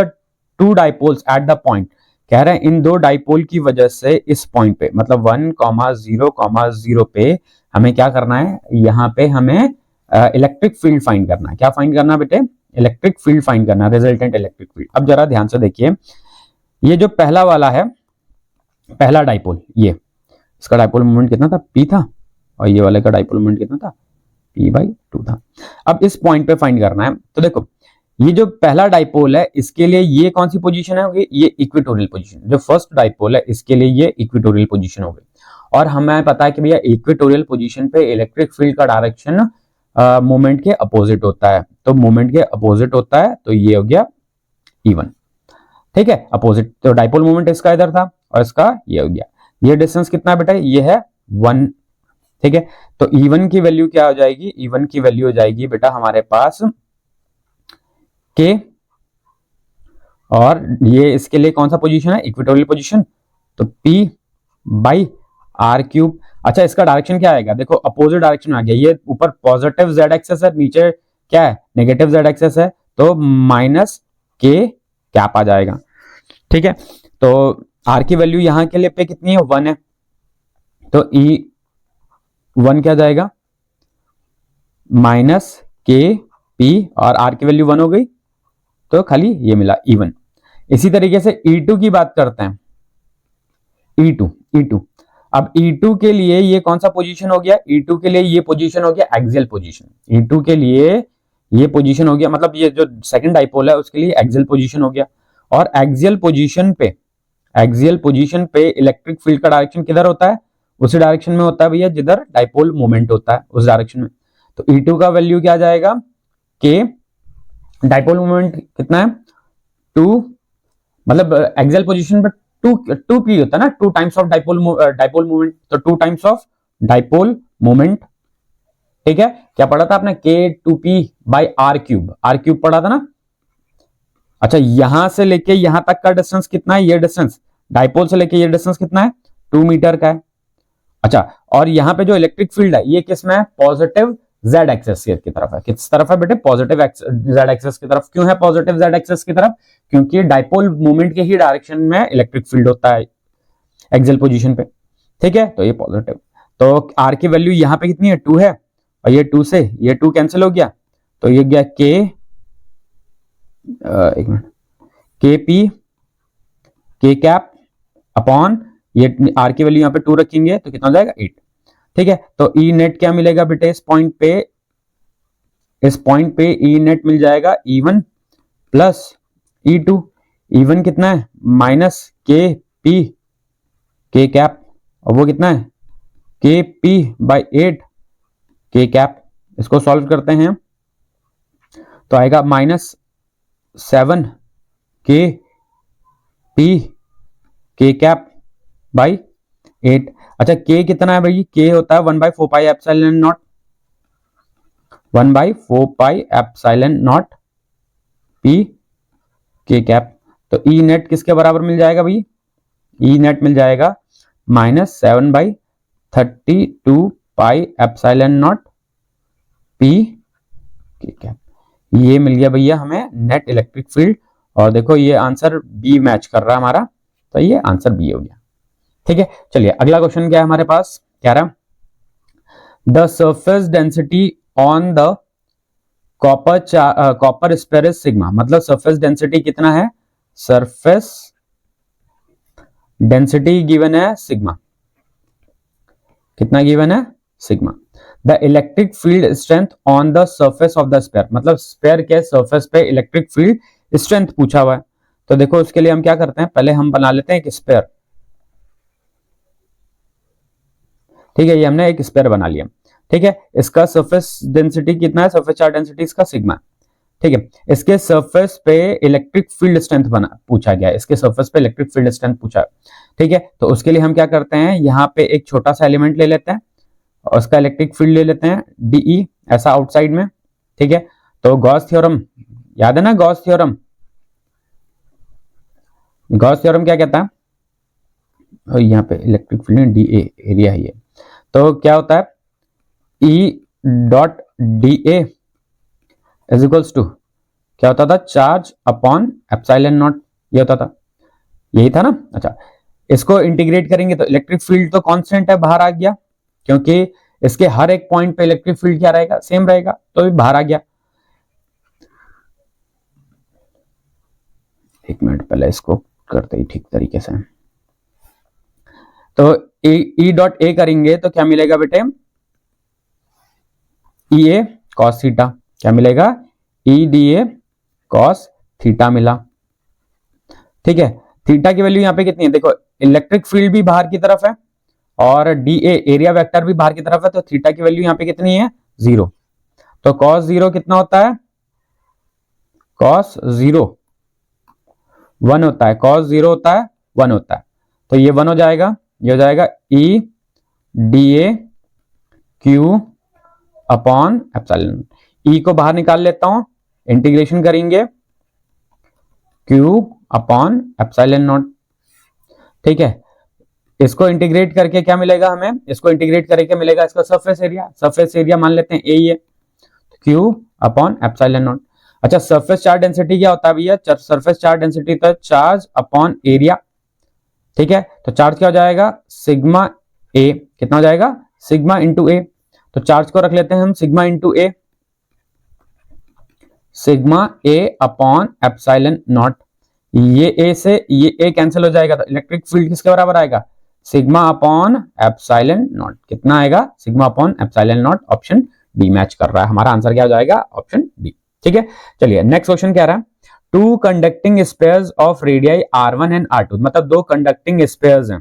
2 dipoles at the point, कह रहे हैं इन 2 डाइपोल की वजह से इस पॉइंट पे, मतलब 1,0,0 पे हमें क्या करना है, यहाँ पे हमें इलेक्ट्रिक फील्ड फाइंड करना है। क्या फाइंड करना है बेटे, इलेक्ट्रिक फील्ड फाइंड करना है, रिजल्टेंट इलेक्ट्रिक फील्ड। अब जरा ध्यान से देखिए, ये जो पहला वाला है, पहला डाइपोल, ये इसका डाइपोल मोमेंट कितना था, P था, और ये वाले का डाइपोल मोमेंट कितना था, P/2 था। अब इस पॉइंट पे फाइंड करना है, तो देखो ये जो पहला डाइपोल है, इसके लिए ये कौन सी पोजीशन है, ये इक्वेटोरियल पोजीशन। जो फर्स्ट डाइपोल है, इसके लिए ये इक्वेटोरियल पोजीशन हो गई, और हमें पता है कि भैया इक्वेटोरियल पोजीशन पे इलेक्ट्रिक फील्ड का डायरेक्शन मोमेंट के अपोजिट होता है। तो मोमेंट के अपोजिट होता है, तो ये हो गया E1। ठीक है, अपोजिट, तो डाइपोल मोमेंट इसका इधर था और इसका ये हो गया। ये डिस्टेंस कितना है बेटा, ये है 1। ठीक है, तो E1 की वैल्यू क्या हो जाएगी, E1 की वैल्यू हो जाएगी बेटा हमारे पास K, और ये इसके लिए कौन सा पोजीशन है, इक्वेटोरियल पोजीशन, तो P/r³। अच्छा, इसका डायरेक्शन क्या आएगा, देखो अपोजिट डायरेक्शन आ गया, ये ऊपर पॉजिटिव z एक्सेस है, नीचे क्या है, नेगेटिव z एक्सेस है, तो -k कैप आ जाएगा। ठीक है, तो r की वैल्यू यहां के लिए पे कितनी है, 1 है, तो E1 क्या जाएगा, -kp, और r की वैल्यू 1 हो गई, तो खाली ये मिला E1। इसी तरीके से E2 की बात करते हैं, E2। अब E2 के लिए ये कौन सा पोजीशन हो गया, E2 के लिए ये पोजीशन हो गया एक्सियल पोजीशन। E2 के लिए ये पोजीशन हो गया, मतलब ये जो सेकंड डाइपोल है उसके लिए एक्सियल पोजीशन हो गया। और एक्सियल पोजीशन पे इलेक्ट्रिक फील्ड का डायरेक्शन किधर होता है, उसी डायरेक्शन में होता है भैया जिधर डाइपोल मोमेंट होता है, उस डायरेक्शन में। तो E2 का वैल्यू क्या जाएगा, K, डाइपोल मोमेंट कितना है 2, मतलब एक्सियल पोजीशन पे 2p होता है ना, 2 टाइम्स ऑफ डाइपोल मोमेंट, तो 2 टाइम्स ऑफ डाइपोल मोमेंट। ठीक है, क्या पढ़ा था आपने, K2p/r³ पढ़ा था ना। अच्छा, यहां से लेके यहां तक का डिस्टेंस कितना है, ये डिस्टेंस डाइपोल से लेके ये डिस्टेंस कितना है, 2 मीटर का है। अच्छा, और यहाँ पे जो इलेक्ट्रिक फील्ड है ये किस में है, पॉजिटिव z एक्सेस की तरफ है। किस तरफ है बेटे, पॉजिटिव z एक्सेस की तरफ। क्यों है पॉजिटिव z एक्सेस की तरफ, क्योंकि डाइपोल मोमेंट के ही डायरेक्शन में इलेक्ट्रिक फील्ड होता है एक्सियल पोजीशन पे। ठीक है, तो ये पॉजिटिव, तो r की वैल्यू यहाँ पे कितनी है, 2 है, और ये 2 से ये 2 कैंसिल हो गया, तो ये गया k, एक minute, kp k cap upon ये r की वैल्यू यहाँ पे 2 रखेंगे तो कितना हो जाएगा, 8। ठीक है, तो E नेट क्या मिलेगा बेटे, इस पॉइंट पे E नेट मिल जाएगा E1 प्लस E2। E1 कितना है माइनस के पी के कैप, और वो कितना है के पी बाई 8 के कैप। इसको सॉल्व करते हैं तो आएगा -7 के पी के कैप बाई 8। अच्छा के कितना है भाई, के होता है 1/4 pi epsilon not, 1/4 pi epsilon not P के कैप। तो ई नेट किसके बराबर मिल जाएगा भाई, ई नेट मिल जाएगा -7/32 पाई एप्सिलॉन नॉट पी के कैप। ये मिल गया भैया हमें नेट इलेक्ट्रिक फील्ड। और देखो ये आंसर बी मैच कर रहा है हमारा, तो ये आंसर बी हो गया। ठीक है, चलिए अगला क्वेश्चन क्या है हमारे पास, क्या रहा, the surface density on the copper sphere is sigma. मतलब सरफेस डेंसिटी कितना है, सरफेस डेंसिटी गिवन है सिग्मा, कितना गिवन है sigma. The electric field strength on the surface of the sphere, मतलब स्फीयर के सरफेस पे इलेक्ट्रिक फील्ड स्ट्रेंथ पूछा हुआ है। तो देखो उसके लिए हम क्या करते हैं, पहले हम बना लेते हैं एक स्फीयर। ठीक है, ये हमने एक स्फीयर बना लिया। ठीक है, इसका सरफेस डेंसिटी कितना है, सरफेस चार्ज डेंसिटी इसका सिग्मा। ठीक है, इसके सरफेस पे इलेक्ट्रिक फील्ड स्ट्रेंथ बना पूछा गया है, इसके सरफेस पे इलेक्ट्रिक फील्ड स्ट्रेंथ पूछा है। ठीक है, तो उसके लिए हम क्या करते हैं, यहाँ पे एक छोटा सा एलिमेंट ले लेते हैं और उसका इलेक्ट्रिक फील्ड ले लेते हैं डीई ऐसा आउटसाइड में। ठीक है, तो गॉस थ्योरम याद है ना, गॉस थ्योरम, गॉस थ्योरम क्या कहता है, और यहाँ पे electric field D A area है ये, तो क्या होता है E dot D A is equals to क्या होता था, चार्ज अपॉन एप्सिलॉन नॉट, ये होता था, यही था ना। अच्छा इसको इंटीग्रेट करेंगे तो इलेक्ट्रिक फील्ड तो कांस्टेंट है, बाहर आ गया, क्योंकि इसके हर एक पॉइंट पे इलेक्ट्रिक फील्ड क्या रहेगा, सेम रहेगा, तो भी बाहर आ गया। एक मिनट पहले इसको करते ही ठीक तरीके से, तो ई डॉट ए करेंगे तो क्या मिलेगा बेटे, ई ए कॉस थीटा, क्या मिलेगा ई डी ए कॉस थीटा मिला। ठीक है, थीटा की वैल्यू यहाँ पे कितनी है, देखो इलेक्ट्रिक फील्ड भी बाहर की तरफ है और डी ए एरिया वेक्टर भी बाहर की तरफ है, तो थीटा की वैल्यू यहाँ पे कितनी है 0। तो कॉस 0 कितना होता है, कॉस 0 1 होता है, कॉस 0 होता है 1 होता है, तो ये 1 हो जाएगा, ये हो जाएगा E D A Q upon epsilon. E को बाहर निकाल लेता हूं, इंटीग्रेशन करेंगे क्यू अपॉन एप्सिलॉन नॉट। ठीक है, इसको इंटीग्रेट करके क्या मिलेगा हमें, इसको इंटीग्रेट करके मिलेगा इसका सरफेस एरिया, सरफेस एरिया मान लेते हैं ए ही है, क्यू अपॉन एप्सिलॉन नॉट। अच्छा सरफेस चार्ज डेंसिटी क्या होता है भैया, सरफेस चार्ज डेंसिटी तो चार्ज अपॉन एरिया। ठीक है, तो चार्ज क्या हो जाएगा सिग्मा ए, कितना हो जाएगा सिग्मा इंटू ए, तो चार्ज को रख लेते हैं हम sigma into A, sigma A upon epsilon not. ये ए से ये ए कैंसिल हो जाएगा, तो इलेक्ट्रिक फील्ड किसके बराबर आएगा, सिग्मा अपॉन एप्सिलॉन नॉट, कितना आएगा sigma upon epsilon not. Option D match कर रहा है, हमारा आंसर क्या हो जाएगा ऑप्शन डी। ठीक है, चलिए नेक्स्ट क्वेश्चन क्या रहा है, two conducting spheres of radii R1 and R2, मतलब दो कंडक्टिंग स्पेयर्स हैं।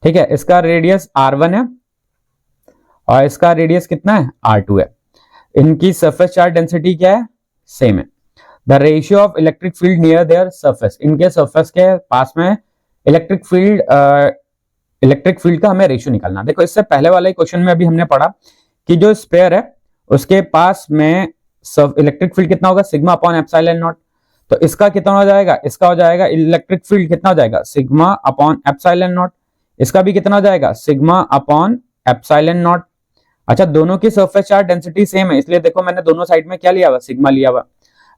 ठीक है, इसका रेडियस R1 है और इसका रेडियस कितना है R2 है। इनकी सरफेस चार्ज डेंसिटी क्या है, सेम है। The ratio of electric field near their surface, इनके सरफेस के पास में इलेक्ट्रिक फील्ड का हमें रेशियो निकालना। देखो इससे पहले वाले क्वेश्चन में अभी हमने पढ़ा कि जो स्फीयर है उसके पास में इलेक्ट्रिक फील्ड कितना होगा, सिग्मा अपॉन एप्सिलॉन नॉट। तो इसका कितना हो जाएगा, इसका हो जाएगा इलेक्ट्रिक फील्ड कितना हो जाएगा, सिग्मा अपॉन एप्सिलॉन नॉट। इसका भी कितना हो जाएगा, सिग्मा अपॉन एप्सिलॉन नॉट। अच्छा दोनों की सरफेस चार्ज डेंसिटी सेम है, इसलिए देखो मैंने दोनों साइड में क्या लिया हुआ, सिग्मा लिया हुआ।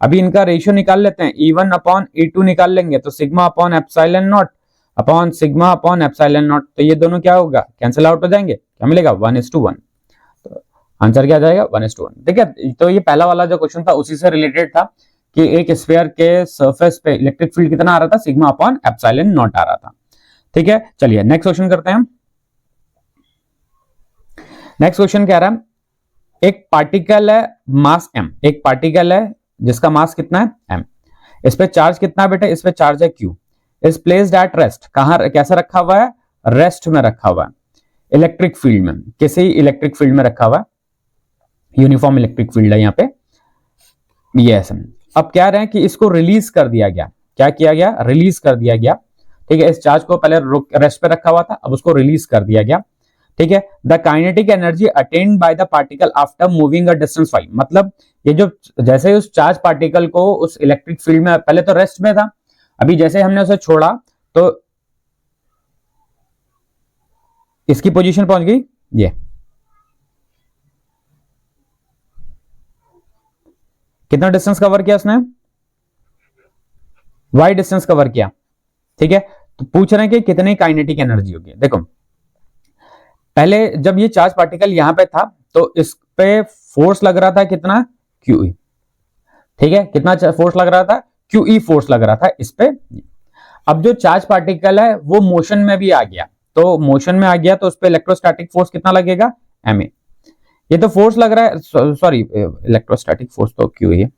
अभी इनका रेशियो निकाल लेते हैं, E1 अपॉन E2 निकाल लेंगे, तो sigma upon epsilon not upon sigma upon epsilon not, तो ये दोनों क्या होगा, कैंसिल आउट हो जाएंगे, क्या मिलेगा 1:1। तो आंसर क्या आ जाएगा 1:1। ठीक है, तो ये पहला वाला जो क्वेश्चन था उसी से रिलेटेड था कि एक स्फीयर के सरफेस पे इलेक्ट्रिक फील्ड कितना आ रहा था, सिग्मा अपॉन एप्सिलॉन नॉट आ रहा था। ठीक है, चलिए नेक्स्ट क्वेश्चन करते हैं। नेक्स्ट क्वेश्चन कह रहा है एक पार्टिकल है मास m, एक पार्टिकल है जिसका मास कितना है m, इस पे चार्ज कितना है बेटा, इस पे चार्ज है q, is placed at rest, कहां कैसे रखा हुआ है, रेस्ट में रखा हुआ है, इलेक्ट्रिक फील्ड में, किसी इलेक्ट्रिक फील्ड में रखा हुआ है, यूनिफॉर्म इलेक्ट्रिक फील्ड है यहाँ पे, यस। अब कह रहे हैं कि इसको रिलीज कर दिया गया, क्या किया गया, रिलीज कर दिया गया, ठीक है। इस चार्ज को पहले रेस्ट पे रखा हुआ था, अब उसको रिलीज कर दिया गया, ठीक है। The kinetic energy attend by the particle after moving a distance y, मतलब ये जो जैसे उस चार्ज पार्टिकल को उस इलेक्ट्रिक फील्ड में, पहले तो रेस्ट में था, अभी जैसे हमने उसे छोड़ा तो इसकी पोजीशन पहुंच गई, ये कितना डिस्टेंस कवर किया उसने, y डिस्टेंस कवर किया, ठीक है। तो पूछ रहे हैं कि कितनी काइनेटिक एनर्जी होगी। देखो पहले जब ये चार्ज पार्टिकल यहां पे था तो इस पे फोर्स लग रहा था कितना, QE, ठीक है, कितना फोर्स लग रहा था, QE फोर्स लग रहा था इस पे। अब जो चार्ज पार्टिकल है वो मोशन में भी आ गया, तो मोशन में आ गया तो उस पे इलेक्ट्रोस्टैटिक फोर्स कितना लगेगा, MA। ये तो फोर्स लग रहा है, सॉरी इलेक्ट्रोस्टैटिक फोर्स तो QE है,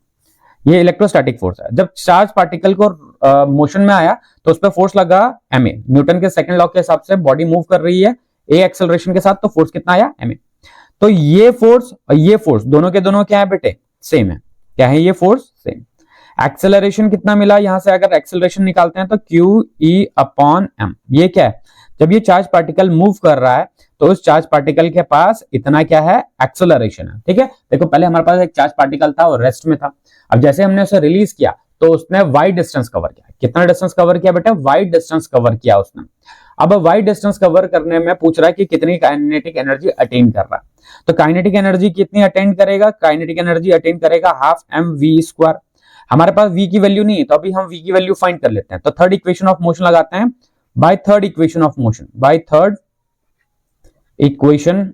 ये इलेक्ट्रोस्टैटिक फोर्स है। जब चार्ज पार्टिकल को मोशन में आया तो उस पर फोर्स लगा MA, न्यूटन के सेकंड लॉ के हिसाब से बॉडी मूव कर रही है A एक्सेलरेशन के साथ, तो फोर्स कितना आया, MA। तो ये फोर्स और ये फोर्स दोनों के दोनों क्या है बेटे, सेम है, क्या है ये फोर्स, सेम। एक्सेलरेशन कितना मिला, यहां से अगर एक्सेलरेशन निकालते हैं तो QE अपॉन M, ये क्या है, जब ये चार्ज पार्टिकल मूव कर रहा है तो उस चार्ज पार्टिकल के पास इतना क्या है, एक्सेलरेशन है, ठीक है। देखो पहले हमारे पास एक चार्ज पार्टिकल था और रेस्ट में था, अब जैसे हमने उसे रिलीज किया तो उसने वाई डिस्टेंस कवर किया, कितना डिस्टेंस कवर किया बेटा, वाई डिस्टेंस कवर किया उसने। अब वाई डिस्टेंस कवर करने में पूछ रहा है कि कितनी काइनेटिक एनर्जी अटेन कर रहा है, तो काइनेटिक एनर्जी कितनी अटेन करेगा, काइनेटिक एनर्जी अटेन करेगा हाफ mv²। हमारे पास v की वैल्यू नहीं है तो अभी हम v की वैल्यू फाइंड कर लेते हैं, तो थर्ड इक्वेशन ऑफ मोशन लगाते हैं, by third equation of motion, by third equation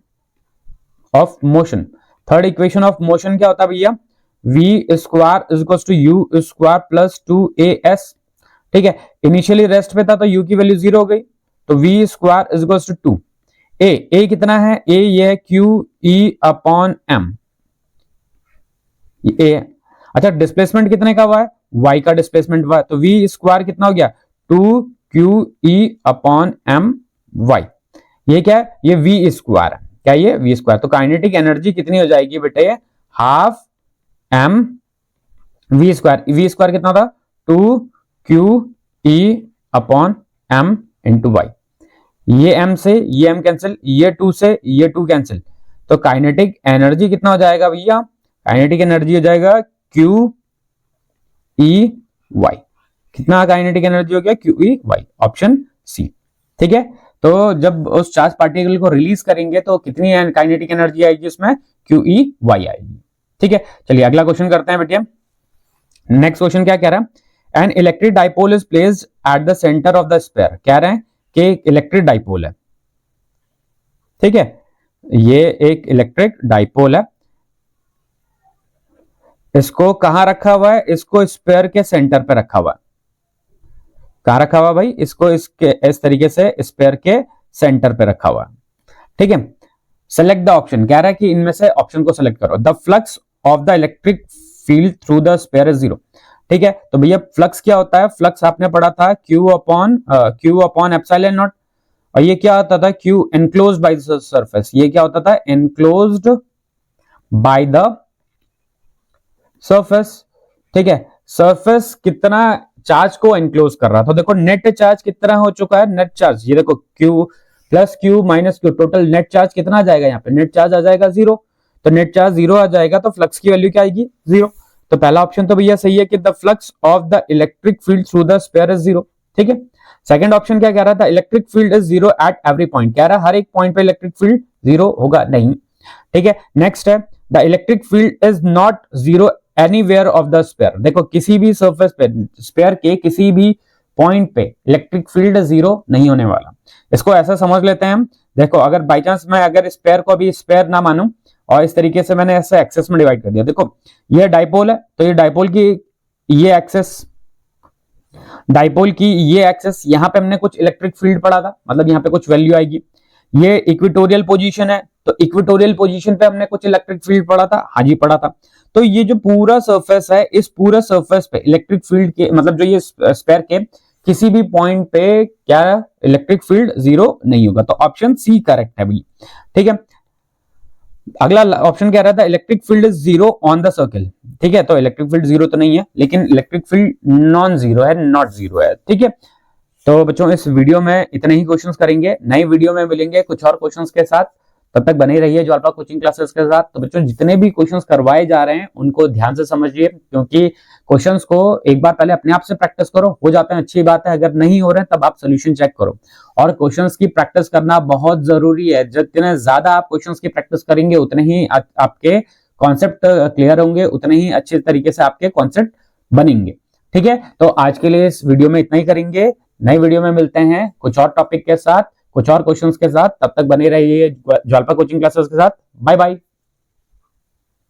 of motion. Third equation of motion क्या होता है भैया, v² is equal to u² plus 2as, ठीक है। इनिशियली रेस्ट पे था तो u की वैल्यू 0 हो गई, तो v² is equal to 2 a कितना है, a ये है QE अपॉन m, a। अच्छा डिस्प्लेसमेंट कितने का हुआ है, y का डिस्प्लेसमेंट हुआ है, तो v² कितना हो गया, 2QE अपॉन m y, ये क्या है, ये v² है, क्या ये v²। तो काइनेटिक एनर्जी कितनी हो जाएगी बेटे, हाफ m v² कितना था, 2QE upon m into Y, ये m से ये m कैंसिल, ये 2 से ये 2 कैंसिल, तो काइनेटिक एनर्जी कितना हो जाएगा भैया, काइनेटिक एनर्जी हो जाएगा QEY, कितना काइनेटिक एनर्जी हो गया, QEY, ऑप्शन सी, ठीक है। तो जब उस चार्ज पार्टिकल को रिलीज करेंगे तो कितनी काइनेटिक एनर्जी आएगी उसमें, QEY आएगी, ठीक है। चलिए अगला क्वेश्चन करते हैं बेटे। नेक्स्ट क्वेश्चन क्या कह रहा है, an electric dipole is placed at the centre of the sphere, कह रहे हैं कि इलेक्ट्रिक डाइपोल है, ठीक है, ये एक इलेक्ट्रिक डाइपोल है, इसको कहां रखा हुआ है, इसको स्फीयर के सेंटर पे रखा हुआ है, कहां रखा हुआ भाई, इसको इसके इस तरीके से स्फीयर के सेंटर पे रखा हुआ है, ठीक है। सेलेक्ट द ऑप्शन, कह रहा है कि इनमें से ऑप्शन को सेलेक्ट करो। The flux of the electric field through the sphere is 0, ठीक है। तो भैया फ्लक्स क्या होता है, फ्लक्स आपने पढ़ा था Q अपॉन एप्सिलॉन नॉट, और ये क्या होता था, Q enclosed by the surface, ये क्या होता था, एनक्लोज्ड बाय द सरफेस, ठीक है। सरफेस कितना चार्ज को एनक्लोज कर रहा था, तो देखो नेट चार्ज कितना हो चुका है, नेट चार्ज ये देखो Q plus Q minus Q, total net charge कितना आ जाएगा, यहाँ पे नेट चार्ज आ जाएगा 0, तो नेट चार्ज 0 आ जाएगा, तो फ्लक्स की वैल्यू क्या आएगी, 0। तो पहला ऑप्शन तो भैया सही है कि the flux of the electric field through the sphere is 0, ठीक है। सेकंड ऑप्शन क्या कह रहा था, electric field is 0 at every point, कह रहा है हर एक पॉइंट पे इलेक्ट्रिक फील्ड 0 होगा नहीं, ठीक है। नेक्स्ट है the electric field is not 0 anywhere of the sphere, देखो किसी भी सरफेस पे स्फीयर के किसी भी पॉइंट पे इलेक्ट्रिक फील्ड 0 नहीं होने वाला। इसको ऐसा समझ लेते हैं हम, देखो अगर बाई चांस मैं अगर स्फीयर को अभी स्फीयर ना मानूं और इस तरीके से मैंने ऐसे एक्सेस में डिवाइड कर दिया, देखो ये डाइपोल है तो ये डाइपोल की ये एक्सेस, डाइपोल की ये एक्सेस, यहां पे हमने कुछ इलेक्ट्रिक फील्ड पढ़ा था, मतलब यहां पे कुछ वैल्यू आएगी, ये इक्वेटोरियल पोजीशन है तो इक्वेटोरियल पोजीशन पे हमने कुछ इलेक्ट्रिक फील्ड पढ़ा था, हाँ जी पढ़ा था। तो ये जो पूरा सरफेस है, इस पूरे सरफेस पे इलेक्ट्रिक फील्ड के मतलब जो ये स्फीयर के किसी भी पॉइंट पे क्या इलेक्ट्रिक फील्ड जीरो नहीं होगा। तो ऑप्शन सी करेक्ट है भैया, ठीक है। अगला ऑप्शन क्या रहता है, electric field is zero on the circle, ठीक है। तो इलेक्ट्रिक फील्ड जीरो तो नहीं है, लेकिन इलेक्ट्रिक फील्ड नॉन जीरो है, नॉट जीरो है, ठीक है। तो बच्चों इस वीडियो में इतने ही क्वेश्चंस करेंगे, नई वीडियो में मिलेंगे कुछ और क्वेश्चंस के साथ। तब तक बने रहिए ज्वालपा कोचिंग क्लासेस के साथ। तो बच्चों जितने भी क्वेश्चंस करवाए जा रहे हैं उनको ध्यान से समझिए, क्योंकि क्वेश्चंस को एक बार पहले अपने आप से प्रैक्टिस करो, हो जाते हैं अच्छी बात है, अगर नहीं हो रहे हैं तब आप सोल्यूशन चेक करो। और क्वेश्चंस की प्रैक्टिस करना बहुत जरूरी है, जितने ज्यादा आप क्वेश्चंस की प्रैक्टिस करेंगे उतने ही आपके कॉन्सेप्ट क्लियर होंगे, उतने ही अच्छे तरीके से आपके कॉन्सेप्ट बनेंगे, ठीक है। तो आज के लिए इस वीडियो में इतना ही करेंगे, नई वीडियो में मिलते हैं कुछ और टॉपिक के साथ, कुछ और क्वेश्चंस के साथ। तब तक बने रहिए ज्वालपा कोचिंग क्लासेस के साथ। Bye bye.